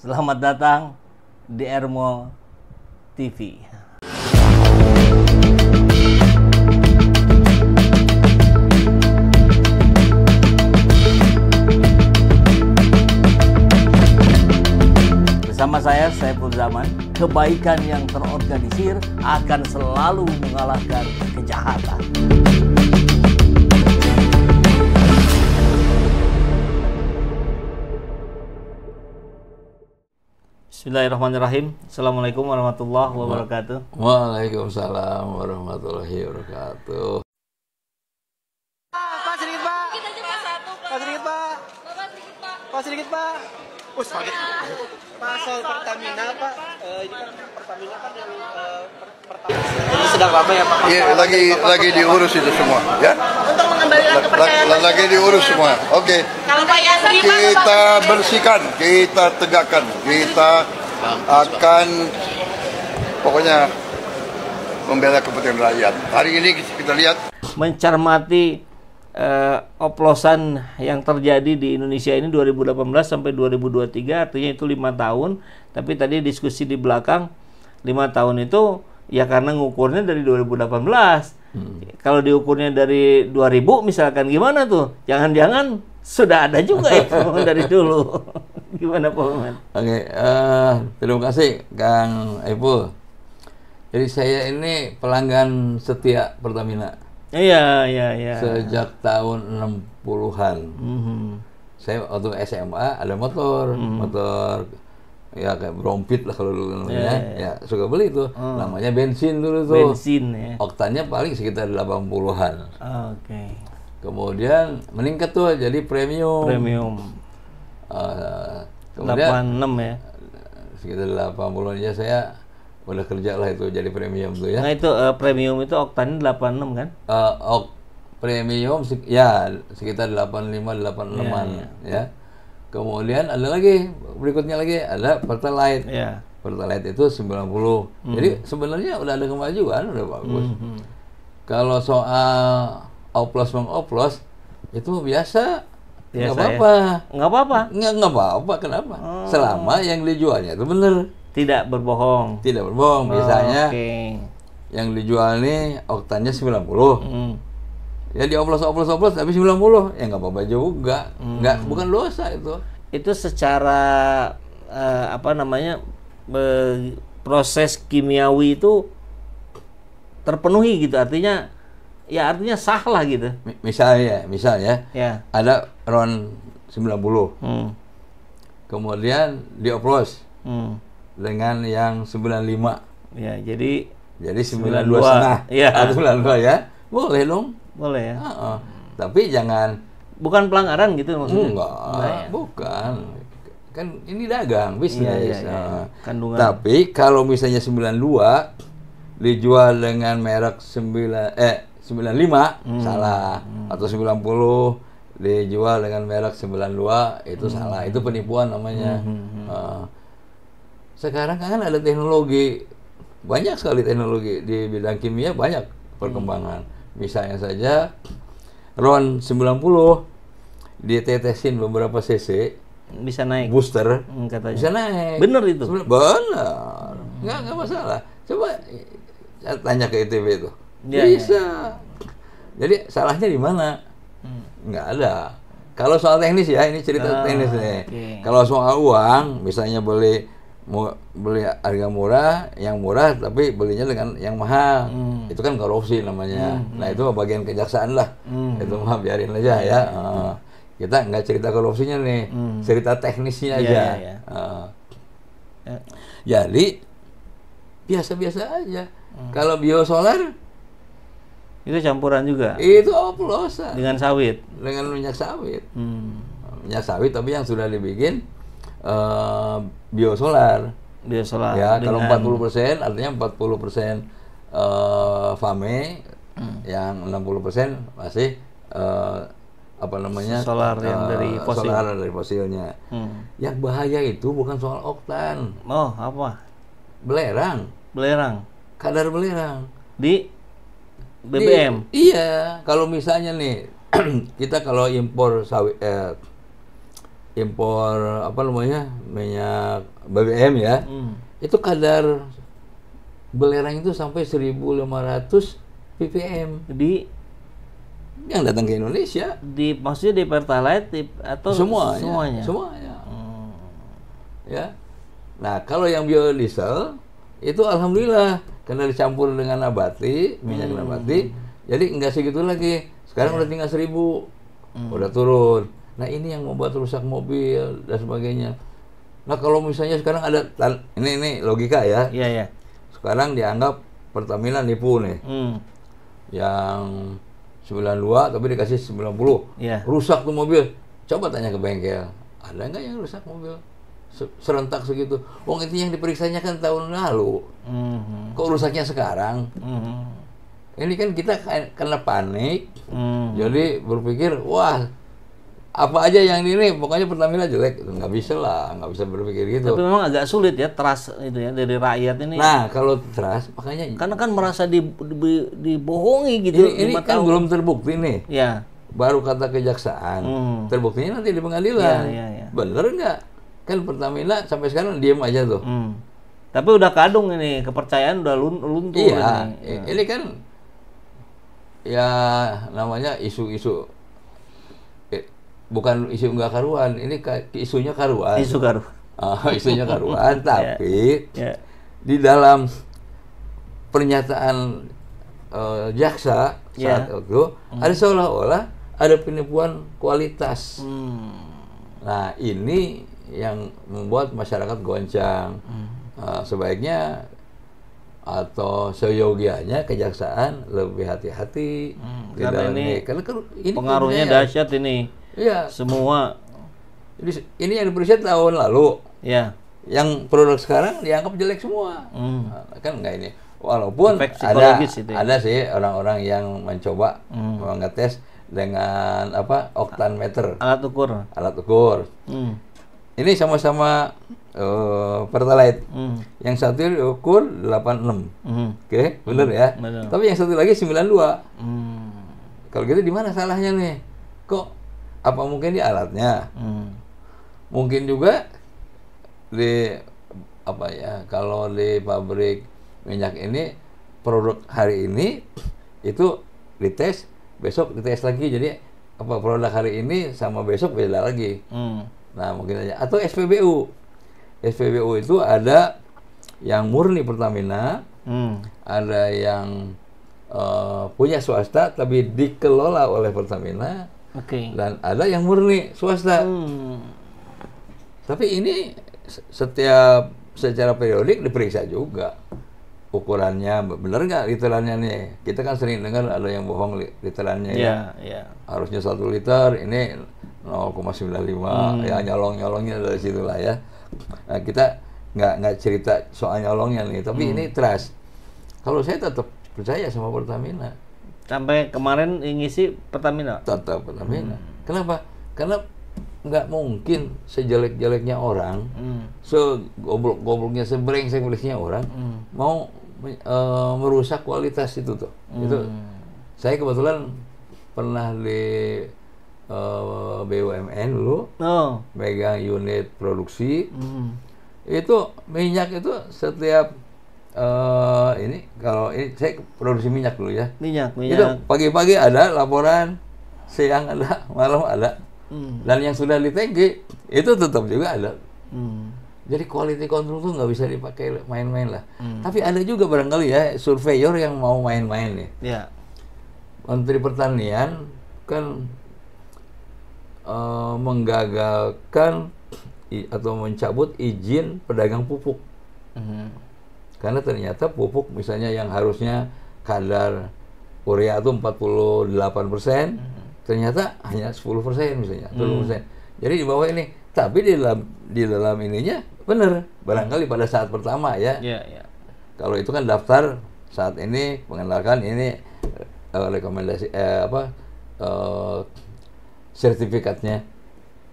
Selamat datang di Ermo TV. Bersama saya, Saiful Zaman, kebaikan yang terorganisir akan selalu mengalahkan kejahatan. Bismillahirrahmanirrahim. Assalamualaikum warahmatullahi wabarakatuh. Waalaikumsalam warahmatullahi wabarakatuh. Pak sedikit Pak. Kita cuma satu, Pak. Pak sedikit Pak. Bapak sedikit, Pak. Pak sedikit Pak. Pak soal Pertamina Pak. Ini kan Pertamina kan yang Pertamina. Ini sedang ramai ya Pak. Iya, lagi diurus itu semua, ya. Untuk mengembalikan kepercayaan. Lagi diurus semua. Oke. Kalau Pak Yasri, Pak, Kita bersihkan, kita tegakkan, kita akan pokoknya membela kepentingan rakyat. Hari ini kita lihat Mencermati oplosan yang terjadi di Indonesia ini 2018 sampai 2023, artinya itu 5 tahun. Tapi tadi diskusi di belakang, 5 tahun itu ya karena ngukurnya dari 2018. Kalau diukurnya dari 2000 misalkan, gimana tuh? Jangan-jangan sudah ada juga itu dari dulu. Gimana Pak Maman? Oke, terima kasih Kang Ipul. Jadi saya ini pelanggan setia Pertamina. Iya. Sejak tahun 60-an. Saya waktu SMA ada motor ya kayak Brompit lah kalau dulu namanya. Ya suka beli itu. Namanya bensin dulu tuh. Bensin ya. Oktannya paling sekitar 80-an. Oke. Kemudian meningkat tuh jadi premium. Kemudian 86 ya. sekitar 80-an ya saya udah kerja lah itu jadi premium tuh ya. Nah itu premium itu oktannya 86 kan? Premium ya sekitar 85-86an ya. Kemudian ada lagi berikutnya lagi ada Pertalite. Ya. Pertalite itu 90. Jadi sebenarnya udah ada kemajuan, udah bagus. Kalau soal oplos itu biasa. Nggak apa-apa. Nggak apa-apa. Nggak apa-apa. Kenapa? Selama yang dijualnya itu bener. Tidak berbohong. Tidak berbohong. Misalnya yang dijual nih oktannya 90. Ya dioplos tapi 90. Ya nggak apa-apa juga. Bukan dosa itu. Itu secara proses kimiawi itu terpenuhi gitu. Artinya sah lah gitu. Misalnya Ya. ada RON 90. Kemudian dioplos dengan yang 95. Ya, jadi 92,5 Iya. atau 92 ya. Boleh dong. boleh ya. Tapi jangan Bukan pelanggaran gitu maksudnya. enggak, bukan. Kan ini dagang, bisnis. Iya. Kandungan. Tapi kalau misalnya 92 dijual dengan merek 95 salah. Atau 90 dijual dengan merek 92 itu salah. Itu penipuan namanya. Sekarang kan ada teknologi, banyak sekali teknologi di bidang kimia, banyak perkembangan. Misalnya saja RON 90 ditetesin beberapa cc Bisa naik. booster Katanya. bisa naik. Bener itu. Benar. Nggak masalah. Coba tanya ke ITB itu. Ya, Bisa. Jadi salahnya di mana? Nggak ada. Kalau soal teknis ya, ini cerita teknis nih. Okay. Kalau soal uang, misalnya beli harga murah, yang murah tapi belinya dengan yang mahal. Itu kan korupsi namanya. Nah, itu bagian kejaksaan lah. Itu mah biarin aja ya. Kita nggak cerita korupsinya nih, cerita teknisnya aja. Jadi biasa-biasa aja. Kalau biosolar Itu campuran juga. itu oplosan Dengan sawit. dengan minyak sawit. Minyak sawit tapi yang sudah dibikin biosolar. Biosolar. Ya, kalau dengan 40% artinya 40% FAME, yang 60% masih solar yang dari fosil. Solar dari fosilnya. Yang bahaya itu bukan soal oktan. Oh, apa? Belerang. Kadar belerang. Di BBM. Iya, kalau misalnya nih kita kalau impor sawit impor apa namanya minyak BBM ya, itu kadar belerang itu sampai 1.500 ppm yang datang ke Indonesia. Maksudnya di Pertalite atau semuanya? Semuanya. Ya. Nah, kalau yang biodiesel itu alhamdulillah karena dicampur dengan nabati, minyak nabati, jadi enggak segitu lagi. Sekarang udah tinggal 1.000. Udah turun. Nah, ini yang membuat rusak mobil dan sebagainya. Nah, kalau misalnya sekarang ada ini logika ya. Iya, iya. Sekarang dianggap Pertamina nipu nih. Yang 92 tapi dikasih 90. Iya. Rusak tuh mobil. Coba tanya ke bengkel. Ada nggak yang rusak mobil? Serentak segitu. Wong itu yang diperiksanya kan tahun lalu. Kok rusaknya sekarang? Ini kan kita karena panik. Jadi berpikir, wah, apa aja yang ini, pokoknya Pertamina jelek. Nggak bisa lah, nggak bisa berpikir gitu. Tapi memang agak sulit ya trust itu ya dari rakyat ini. Nah, kalau trust, makanya karena kan merasa dibohongi gitu. Ini kan belum terbukti nih. Ya. Baru kata kejaksaan. Terbuktinya nanti di pengadilan. Ya. Bener nggak? Kan Pertamina sampai sekarang diem aja tuh. Tapi udah kadung ini, kepercayaan udah luntur. Iya, ini kan ya namanya isu-isu. Bukan isu nggak karuan, ini isunya karuan. Isu karuan. Isunya karuan, tapi di dalam pernyataan jaksa saat itu ada seolah-olah ada penipuan kualitas. Nah, ini yang membuat masyarakat goncang. Sebaiknya atau seyogianya kejaksaan lebih hati-hati di dalam ini. Karena ini pengaruhnya dahsyat ini. Iya. Semua. Jadi ini yang diperiksa tahun lalu. Ya. Yang produk sekarang dianggap jelek semua. Kan enggak ini. Walaupun ada sih orang-orang yang mencoba mengetes dengan oktan meter. Alat ukur. Ini sama-sama Pertalite. Yang satu diukur 86. Oke, bener ya. Bener. Tapi yang satu lagi 92. Kalau gitu di mana salahnya nih? Kok apa mungkin di alatnya? Mungkin juga di kalau di pabrik minyak ini produk hari ini itu dites, besok dites lagi. Jadi produk hari ini sama besok beda lagi. Nah, mungkin aja. Atau SPBU. SPBU itu ada yang murni Pertamina, ada yang punya swasta tapi dikelola oleh Pertamina. Dan ada yang murni swasta. Tapi ini secara periodik diperiksa juga ukurannya benar nggak literannya nih. Kita kan sering dengar ada yang bohong literannya ya. Harusnya 1 liter, ini 0,95 ya, nyolongnya dari situlah ya. Nah, kita nggak cerita soal nyolongnya nih, tapi ini trust. Kalau saya tetap percaya sama Pertamina. Sampai kemarin ngisi Pertamina? Tetap Pertamina. Kenapa? Karena nggak mungkin sejelek-jeleknya orang, segoblok-gobloknya, sebrengsek-brengseknya orang mau merusak kualitas itu tuh. Itu saya kebetulan pernah di BUMN dulu, megang unit produksi. Itu minyak itu setiap ini kalau ini saya produksi minyak dulu ya. Minyak. Itu pagi-pagi ada laporan, siang ada, malam ada. Dan yang sudah di tangki itu tetap juga ada. Jadi quality control tuh nggak bisa dipakai main-main lah. Tapi ada juga barangkali ya surveyor yang mau main-main nih. Ya. Menteri Pertanian kan menggagalkan atau mencabut izin pedagang pupuk. Karena ternyata pupuk misalnya yang harusnya kadar urea itu 48%, ternyata hanya 10% misalnya, 20%. Jadi di bawah ini. Tapi di dalam ininya benar, barangkali pada saat pertama ya. Kalau itu kan daftar saat ini mengenalkan ini rekomendasi sertifikatnya.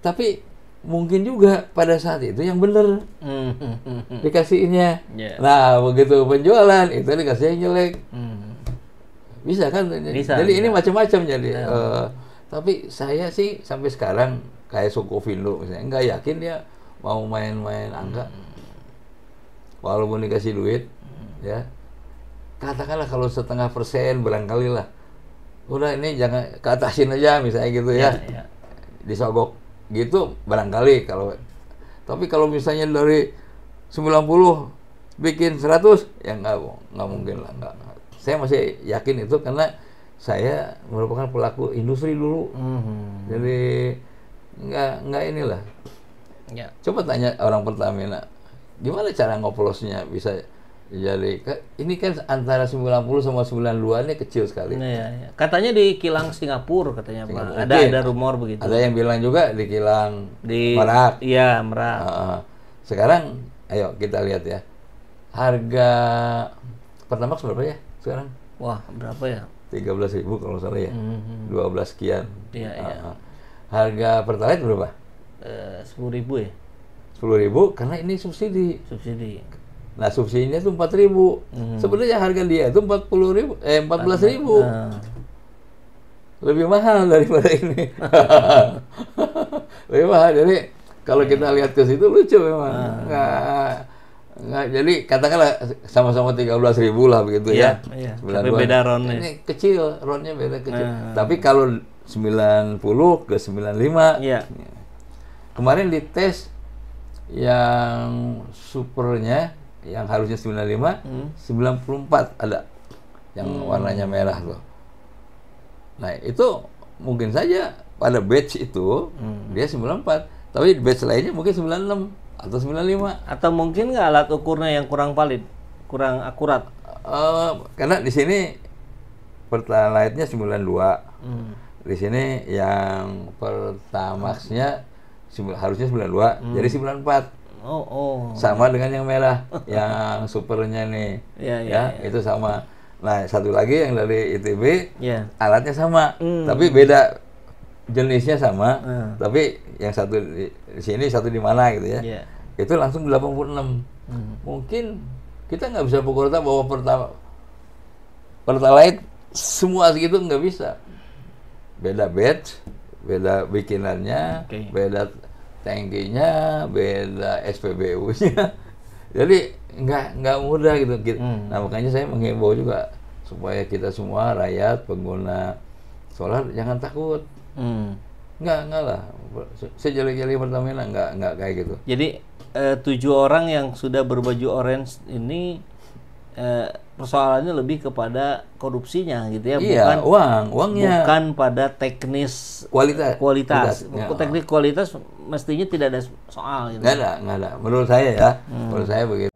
Tapi mungkin juga pada saat itu yang benar dikasihnya. Nah, begitu penjualan itu dikasih yang jelek. Bisa kan? Bisa, jadi ini macam-macam jadi. Tapi saya sih sampai sekarang kayak Sukovindo misalnya, nggak yakin dia mau main-main angka. Walaupun dikasih duit, ya katakanlah kalau 0,5% barangkali lah. Udah ini jangan keatasin aja misalnya gitu ya. Disogok gitu barangkali kalau. Tapi kalau misalnya dari 90 bikin 100 ya nggak mungkin lah, nggak. Saya masih yakin itu karena saya merupakan pelaku industri dulu. Jadi nggak inilah. Ya. Coba tanya orang Pertamina, gimana cara ngoplosnya bisa jadi, ini kan antara 90 sama 92 ini kecil sekali. Ya. Katanya di kilang Singapura katanya Pak. Ada rumor begitu. Ada yang bilang juga di kilang di Merak. Iya, Merak. Sekarang ayo kita lihat ya. Harga Pertamax berapa ya sekarang? Wah, berapa ya? 13.000 kalau nggak salah ya. 12 sekian. Iya. Harga Pertalite berapa? 10.000 ya. 10.000 karena ini subsidi. Nah, subsidinya itu 4.000. Sebenarnya harga dia itu 14.000. Lebih mahal daripada ini. Lebih mahal. Jadi kalau kita lihat ke situ lucu memang. Nggak, jadi katakanlah sama-sama 13.000 lah begitu ya. Iya. Tapi beda ronnya. Ini kecil, ronnya beda kecil. Tapi kalau 90 ke 95. Iya. Kemarin dites yang supernya yang harusnya 95, 94 ada yang warnanya merah tuh. Nah itu mungkin saja pada batch itu dia 94, tapi batch lainnya mungkin 96 atau 95. Atau mungkin nggak alat ukurnya yang kurang valid, kurang akurat? Karena di sini Pertalite-nya 92, di sini yang Pertamax-nya harusnya 92, jadi 94. Sama dengan yang merah, yang supernya nih, ya. Itu sama. Nah, satu lagi yang dari ITB, alatnya sama, tapi beda jenisnya sama, tapi yang satu di sini, satu di mana gitu ya. Itu langsung 86. Mungkin kita nggak bisa pukul rata bahwa Pertalite semua segitu nggak bisa. Beda batch, beda bikinannya, beda tangkinya, beda SPBU-nya. Jadi nggak mudah gitu. Nah makanya saya menghimbau juga supaya kita semua rakyat pengguna solar jangan takut. Nggak lah. Sejali-jali Pertamina nggak kayak gitu. Jadi 7 orang yang sudah berbaju orange ini persoalannya lebih kepada korupsinya gitu ya, iya, uangnya, bukan pada teknis kualitas. Teknik kualitas mestinya tidak ada soal gitu. Nggak ada menurut saya ya. Menurut saya begitu.